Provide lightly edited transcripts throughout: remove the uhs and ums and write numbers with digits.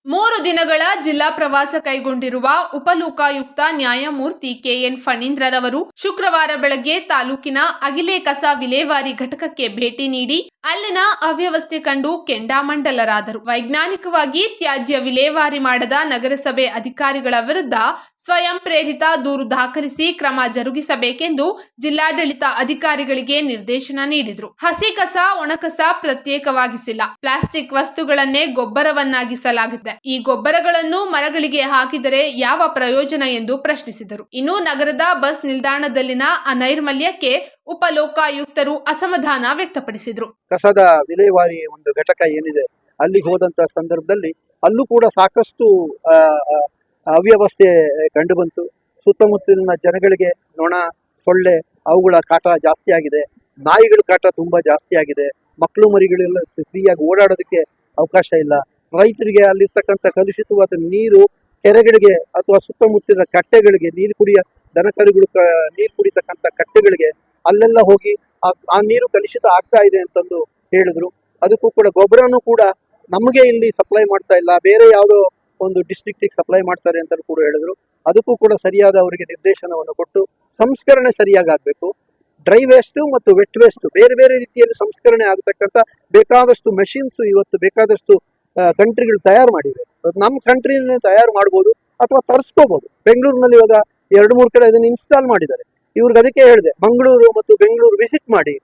3 ದಿನಗಳ ಜಿಲ್ಲಾ ಪ್ರವಾಸ ಕೈಗೊಂಡಿರುವ ಉಪಲೋಕಾಯುಕ್ತ ನ್ಯಾಯಮೂರ್ತಿ ಕೆಎನ್ ಫಣೀಂದ್ರರವರು ಶುಕ್ರವಾರ ಬೆಳಗ್ಗೆ ತಾಲೂಕಿನ ಅಗಿಲೆ ಕಸ ವಿಲೇವಾರಿ ಘಟಕಕ್ಕೆ ಭೇಟಿ ನೀಡಿ ಅಲ್ಲಿನ ಅವ್ಯವಸ್ಥೆ ಕಂಡು ಕೆಂಡಾಮಂಡಲರಾದರು. ವೈಜ್ಞಾನಿಕವಾಗಿ ತ್ಯಾಜ್ಯ ವಿಲೇವಾರಿ ಮಾಡದ ನಗರಸಭೆ ಅಧಿಕಾರಿಗಳ ವಿರುದ್ಧ ಸ್ವಯಂ ಪ್ರೇರಿತ ದೂರು ದಾಖಲಿಸಿ ಕ್ರಮ ಜರುಗಿಸಬೇಕೆಂದು ಜಿಲ್ಲಾಡಳಿತ ಅಧಿಕಾರಿಗಳಿಗೆ ನಿರ್ದೇಶನ ನೀಡಿದರು. ಹಸಿ ಕಸ, ಒಣಕಸ ಪ್ರತ್ಯೇಕವಾಗಿಸಿಲ್ಲ. ಪ್ಲಾಸ್ಟಿಕ್ ವಸ್ತುಗಳನ್ನೇ ಗೊಬ್ಬರವನ್ನಾಗಿಸಲಾಗಿದೆ. ಈ ಗೊಬ್ಬರಗಳನ್ನು ಮರಗಳಿಗೆ ಹಾಕಿದರೆ ಯಾವ ಪ್ರಯೋಜನ ಎಂದು ಪ್ರಶ್ನಿಸಿದರು. ಇನ್ನು ನಗರದ ಬಸ್ ನಿಲ್ದಾಣದಲ್ಲಿನ ಅನೈರ್ಮಲ್ಯಕ್ಕೆ ಉಪಲೋಕಾಯುಕ್ತರು ಅಸಮಾಧಾನ ವ್ಯಕ್ತಪಡಿಸಿದರು. ಕಸದ ವಿಲೇವಾರಿ ಒಂದು ಘಟಕ ಏನಿದೆ ಅಲ್ಲಿಗೆ ಹೋದಂತ ಸಂದರ್ಭದಲ್ಲಿ ಅಲ್ಲೂ ಕೂಡ ಸಾಕಷ್ಟು ಅವ್ಯವಸ್ಥೆ ಕಂಡು ಬಂತು. ಸುತ್ತಮುತ್ತಲಿನ ಜನಗಳಿಗೆ ನೊಣ, ಸೊಳ್ಳೆ ಅವುಗಳ ಕಾಟ ಜಾಸ್ತಿ ಆಗಿದೆ. ನಾಯಿಗಳ ಕಾಟ ತುಂಬಾ ಜಾಸ್ತಿ ಆಗಿದೆ. ಮಕ್ಕಳು ಮರಿಗಳೆಲ್ಲ ಫ್ರೀಯಾಗಿ ಓಡಾಡೋದಕ್ಕೆ ಅವಕಾಶ ಇಲ್ಲ. ರೈತರಿಗೆ ಅಲ್ಲಿರ್ತಕ್ಕಂಥ ಕಲುಷಿತವಾದ ನೀರು ಕೆರೆಗಳಿಗೆ ಅಥವಾ ಸುತ್ತಮುತ್ತಲಿನ ಕಟ್ಟೆಗಳಿಗೆ ದನಕರುಗಳು ನೀರು ಕುಡಿತಕ್ಕಂಥ ಕಟ್ಟೆಗಳಿಗೆ ಅಲ್ಲೆಲ್ಲ ಹೋಗಿ ಆ ನೀರು ಕಲುಷಿತ ಆಗ್ತಾ ಇದೆ ಅಂತಂದು ಹೇಳಿದ್ರು. ಅದಕ್ಕೂ ಕೂಡ ಗೊಬ್ಬರನೂ ಕೂಡ ನಮಗೆ ಇಲ್ಲಿ ಸಪ್ಲೈ ಮಾಡ್ತಾ ಇಲ್ಲ, ಬೇರೆ ಯಾವುದೋ ಒಂದು ಡಿಸ್ಟ್ರಿಕ್ಟಿಗೆ ಸಪ್ಲೈ ಮಾಡ್ತಾರೆ ಅಂತ ಕೂಡ ಹೇಳಿದ್ರು. ಅದಕ್ಕೂ ಕೂಡ ಸರಿಯಾದ ಅವರಿಗೆ ನಿರ್ದೇಶನವನ್ನು ಕೊಟ್ಟು ಸಂಸ್ಕರಣೆ ಸರಿಯಾಗಿ ಆಗಬೇಕು. ಡ್ರೈ ವೇಸ್ಟ್ ಮತ್ತು ವೆಟ್ ವೇಸ್ಟ್ ಬೇರೆ ಬೇರೆ ರೀತಿಯಲ್ಲಿ ಸಂಸ್ಕರಣೆ ಆಗತಕ್ಕಂಥ ಬೇಕಾದಷ್ಟು ಮೆಷಿನ್ಸ್ ಇವತ್ತು ಬೇಕಾದಷ್ಟು ಕಂಟ್ರಿಗಳು ತಯಾರು ಮಾಡಿವೆ. ನಮ್ಮ ಕಂಟ್ರಿನೇ ತಯಾರು ಮಾಡ್ಬೋದು ಅಥವಾ ತರಿಸ್ಕೋಬಹುದು. ಬೆಂಗಳೂರಿನಲ್ಲಿ ಇವಾಗ 2-3 ಕಡೆ ಅದನ್ನು ಇನ್ಸ್ಟಾಲ್ ಮಾಡಿದ್ದಾರೆ. ಇವ್ರಿಗೆ ಅದಕ್ಕೆ ಹೇಳಿದೆ, ಮಂಗಳೂರು ಮತ್ತು ಬೆಂಗಳೂರು ವಿಸಿಟ್ ಮಾಡಿ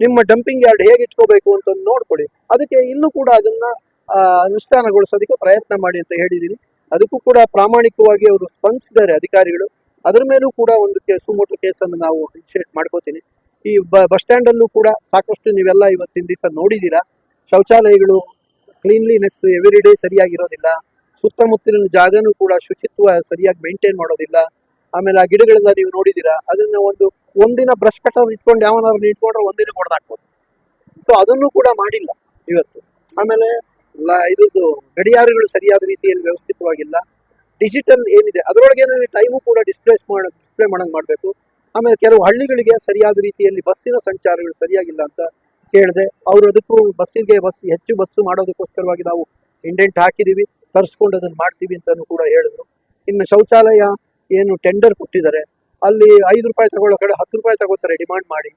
ನಿಮ್ಮ ಡಂಪಿಂಗ್ ಯಾರ್ಡ್ ಹೇಗೆ ಇಟ್ಕೋಬೇಕು ಅಂತ ನೋಡ್ಕೊಳ್ಳಿ. ಅದಕ್ಕೆ ಇಲ್ಲೂ ಕೂಡ ಅದನ್ನ ಅನುಷ್ಠಾನಗೊಳಿಸೋದಕ್ಕೆ ಪ್ರಯತ್ನ ಮಾಡಿ ಅಂತ ಹೇಳಿದ್ದೀನಿ. ಅದಕ್ಕೂ ಕೂಡ ಪ್ರಾಮಾಣಿಕವಾಗಿ ಅವರು ಸ್ಪಂದಿಸಿದ್ದಾರೆ ಅಧಿಕಾರಿಗಳು. ಅದರ ಮೇಲೂ ಕೂಡ ಒಂದು ಸುಮೋಟೋ ಕೇಸನ್ನು ನಾವು ಇನಿಷಿಯೇಟ್ ಮಾಡ್ಕೋತೀನಿ. ಈ ಬಸ್ ಸ್ಟ್ಯಾಂಡ್ ಅಲ್ಲೂ ಕೂಡ ಸಾಕಷ್ಟು ನೀವೆಲ್ಲ ಇವತ್ತಿನ ದಿವಸ ನೋಡಿದ್ದೀರಾ, ಶೌಚಾಲಯಗಳು ಕ್ಲೀನ್ಲಿನೆಸ್ ಎವ್ರಿ ಡೇ ಸರಿಯಾಗಿರೋದಿಲ್ಲ. ಸುತ್ತಮುತ್ತಲಿನ ಜಾಗನೂ ಕೂಡ ಶುಚಿತ್ವ ಸರಿಯಾಗಿ ಮೇಂಟೈನ್ ಮಾಡೋದಿಲ್ಲ. ಆಮೇಲೆ ಆ ಗಿಡಗಳನ್ನ ನೀವು ನೋಡಿದ್ದೀರಾ, ಅದನ್ನ ಒಂದಿನ ಬ್ರಷ್ ಕಟರ್ ಇಟ್ಕೊಂಡು ಯಾವನಾದ್ರು ಇಟ್ಕೊಂಡ್ರೆ ಒಂದಿನ ಹೊಡೆದಾಕ್ಬೋದು. ಸೊ ಅದನ್ನು ಕೂಡ ಮಾಡಿಲ್ಲ ಇವತ್ತು. ಆಮೇಲೆ ಇದ್ರದ್ದು ಗಡಿಯಾರಗಳು ಸರಿಯಾದ ರೀತಿಯಲ್ಲಿ ವ್ಯವಸ್ಥಿತವಾಗಿಲ್ಲ. ಡಿಜಿಟಲ್ ಏನಿದೆ ಅದರೊಳಗೆ ಟೈಮು ಕೂಡ ಡಿಸ್ಪ್ಲೇ ಮಾಡಂಗೆ ಮಾಡಬೇಕು. ಆಮೇಲೆ ಕೆಲವು ಹಳ್ಳಿಗಳಿಗೆ ಸರಿಯಾದ ರೀತಿಯಲ್ಲಿ ಬಸ್ಸಿನ ಸಂಚಾರಗಳು ಸರಿಯಾಗಿಲ್ಲ ಅಂತ ಕೇಳಿದೆ. ಅವರು ಅದಕ್ಕೂ ಹೆಚ್ಚು ಬಸ್ಸು ಮಾಡೋದಕ್ಕೋಸ್ಕರವಾಗಿ ನಾವು ಇಂಡೆಂಟ್ ಹಾಕಿದ್ದೀವಿ, ತರಿಸ್ಕೊಂಡು ಅದನ್ನು ಮಾಡ್ತೀವಿ ಅಂತಲೂ ಕೂಡ ಹೇಳಿದ್ರು. ಇನ್ನು ಶೌಚಾಲಯ ಏನು ಟೆಂಡರ್ ಕೊಟ್ಟಿದ್ದಾರೆ ಅಲ್ಲಿ 5 ರೂಪಾಯಿ ತಗೊಳ್ಳೋ ಕಡೆ 10 ರೂಪಾಯಿ ತಗೋತಾರೆ ಡಿಮಾಂಡ್ ಮಾಡಿ.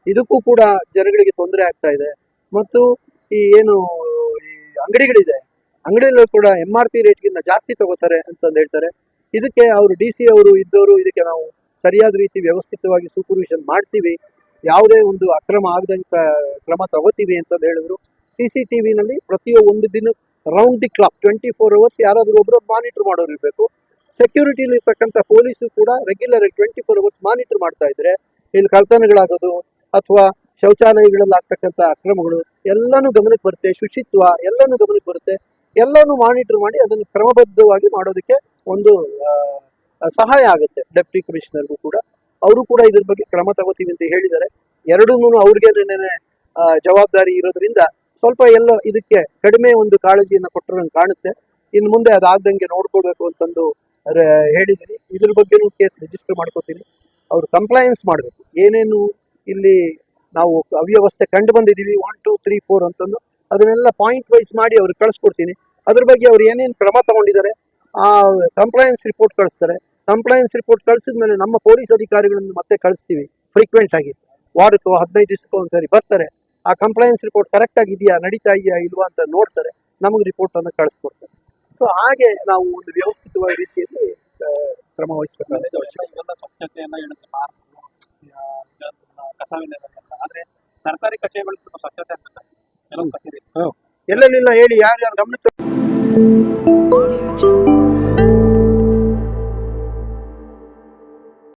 ಇದಕ್ಕೂ ಕೂಡ ಜನಗಳಿಗೆ ತೊಂದರೆ ಆಗ್ತಾ ಇದೆ. ಮತ್ತು ಈ ಅಂಗಡಿಗಳಿದೆ, ಅಂಗಡಿಯಲ್ಲೂ ಕೂಡ MRP ರೇಟ್ಗಿಂತ ಜಾಸ್ತಿ ತಗೋತಾರೆ ಅಂತಂದು ಹೇಳ್ತಾರೆ. ಇದಕ್ಕೆ ಅವರು DC ಅವರು ಇದ್ದವರು ಇದಕ್ಕೆ ನಾವು ಸರಿಯಾದ ರೀತಿ ವ್ಯವಸ್ಥಿತವಾಗಿ ಸೂಪರ್ವಿಷನ್ ಮಾಡ್ತೀವಿ, ಯಾವುದೇ ಒಂದು ಅಕ್ರಮ ಆಗದಂತ ಕ್ರಮ ತಗೋತೀವಿ ಅಂತಂದು ಹೇಳಿದ್ರು. CCTVನಲ್ಲಿ ಪ್ರತಿಯೊಂದು ದಿನ ರೌಂಡ್ ದಿ ಕ್ಲಾಕ್ 24 ಅವರ್ಸ್ ಯಾರಾದರೂ ಒಬ್ಬರು ಮಾನಿಟರ್ ಮಾಡೋರು ಇರಬೇಕು. ಸೆಕ್ಯೂರಿಟಿಲಿ ಇರ್ತಕ್ಕಂಥ ಪೊಲೀಸು ಕೂಡ ರೆಗ್ಯುಲರ್ 24 ಅವರ್ಸ್ ಮಾನಿಟರ್ ಮಾಡ್ತಾ ಇದ್ರೆ ಇಲ್ಲಿ ಕಳ್ತನಗಳಾಗೋದು ಅಥವಾ ಶೌಚಾಲಯಗಳಲ್ಲಿ ಆಗ್ತಕ್ಕಂಥ ಅಕ್ರಮಗಳು ಎಲ್ಲನೂ ಗಮನಕ್ಕೆ ಬರುತ್ತೆ. ಶುಚಿತ್ವ ಎಲ್ಲನೂ ಗಮನಕ್ಕೆ ಬರುತ್ತೆ. ಎಲ್ಲನೂ ಮಾನಿಟರ್ ಮಾಡಿ ಅದನ್ನು ಕ್ರಮಬದ್ಧವಾಗಿ ಮಾಡೋದಕ್ಕೆ ಒಂದು ಸಹಾಯ ಆಗುತ್ತೆ. ಡೆಪ್ಟಿ ಕಮಿಷನರ್ಗೂ ಕೂಡ ಅವರು ಕೂಡ ಇದ್ರ ಬಗ್ಗೆ ಕ್ರಮ ತಗೋತೀವಿ ಅಂತ ಹೇಳಿದ್ದಾರೆ. ಎರಡೂ ಅವ್ರಿಗೆ ಜವಾಬ್ದಾರಿ ಇರೋದ್ರಿಂದ ಸ್ವಲ್ಪ ಎಲ್ಲ ಇದಕ್ಕೆ ಕಡಿಮೆ ಒಂದು ಕಾಳಜಿಯನ್ನು ಕೊಟ್ಟರಂಗೆ ಕಾಣುತ್ತೆ. ಇನ್ನು ಮುಂದೆ ಅದಾಗದಂಗೆ ನೋಡ್ಕೊಳ್ಬೇಕು ಅಂತಂದು ಹೇಳಿದ್ದೀನಿ. ಇದ್ರ ಬಗ್ಗೆನೂ ಕೇಸ್ ರಿಜಿಸ್ಟರ್ ಮಾಡ್ಕೋತೀನಿ. ಅವರು ಕಂಪ್ಲೈನ್ಸ್ ಮಾಡಬೇಕು. ಏನೇನು ಇಲ್ಲಿ ನಾವು ಅವ್ಯವಸ್ಥೆ ಕಂಡು ಬಂದಿದ್ದೀವಿ 1, 2, 3, 4 ಅಂತಂದು ಅದನ್ನೆಲ್ಲ ಪಾಯಿಂಟ್ ವೈಸ್ ಮಾಡಿ ಅವ್ರಿಗೆ ಕಳಿಸ್ಕೊಡ್ತೀನಿ. ಅದ್ರ ಬಗ್ಗೆ ಅವ್ರು ಏನೇನು ಕ್ರಮ ತಗೊಂಡಿದ್ದಾರೆ ಆ ಕಂಪ್ಲೈನ್ಸ್ ರಿಪೋರ್ಟ್ ಕಳಿಸ್ತಾರೆ. ಕಂಪ್ಲೈನ್ಸ್ ರಿಪೋರ್ಟ್ ಕಳಿಸಿದ್ಮೇಲೆ ನಮ್ಮ ಪೊಲೀಸ್ ಅಧಿಕಾರಿಗಳನ್ನು ಮತ್ತೆ ಕಳಿಸ್ತೀವಿ. ಫ್ರೀಕ್ವೆಂಟ್ ಆಗಿ ವಾರಕ್ಕೋ 15 ದಿವಸಕ್ಕೋ ಒಂದ್ಸರಿ ಬರ್ತಾರೆ. ಆ ಕಂಪ್ಲೈನ್ಸ್ ರಿಪೋರ್ಟ್ ಕರೆಕ್ಟ್ ಆಗಿದೆಯಾ, ನಡೀತಾ ಇದೆಯಾ ಇಲ್ವಾ ಅಂತ ನೋಡ್ತಾರೆ. ನಮಗೆ ರಿಪೋರ್ಟ್ ಅನ್ನು ಕಳಿಸ್ಕೊಡ್ತಾರೆ. ಸೊ ಹಾಗೆ ನಾವು ಒಂದು ವ್ಯವಸ್ಥಿತವಾದ ರೀತಿಯಲ್ಲಿ ಕ್ರಮ ವಹಿಸಬೇಕಾಗುತ್ತೆ. ಆದ್ರೆ ಸರ್ಕಾರಿ ಕಚೇರಿಗಳು ಸ್ವಚ್ಛತೆ ಎಲ್ಲೆಲ್ಲಿಲ್ಲ ಹೇಳಿ, ಯಾರ್ಯಾರು ಗಮನಕ್ಕೆ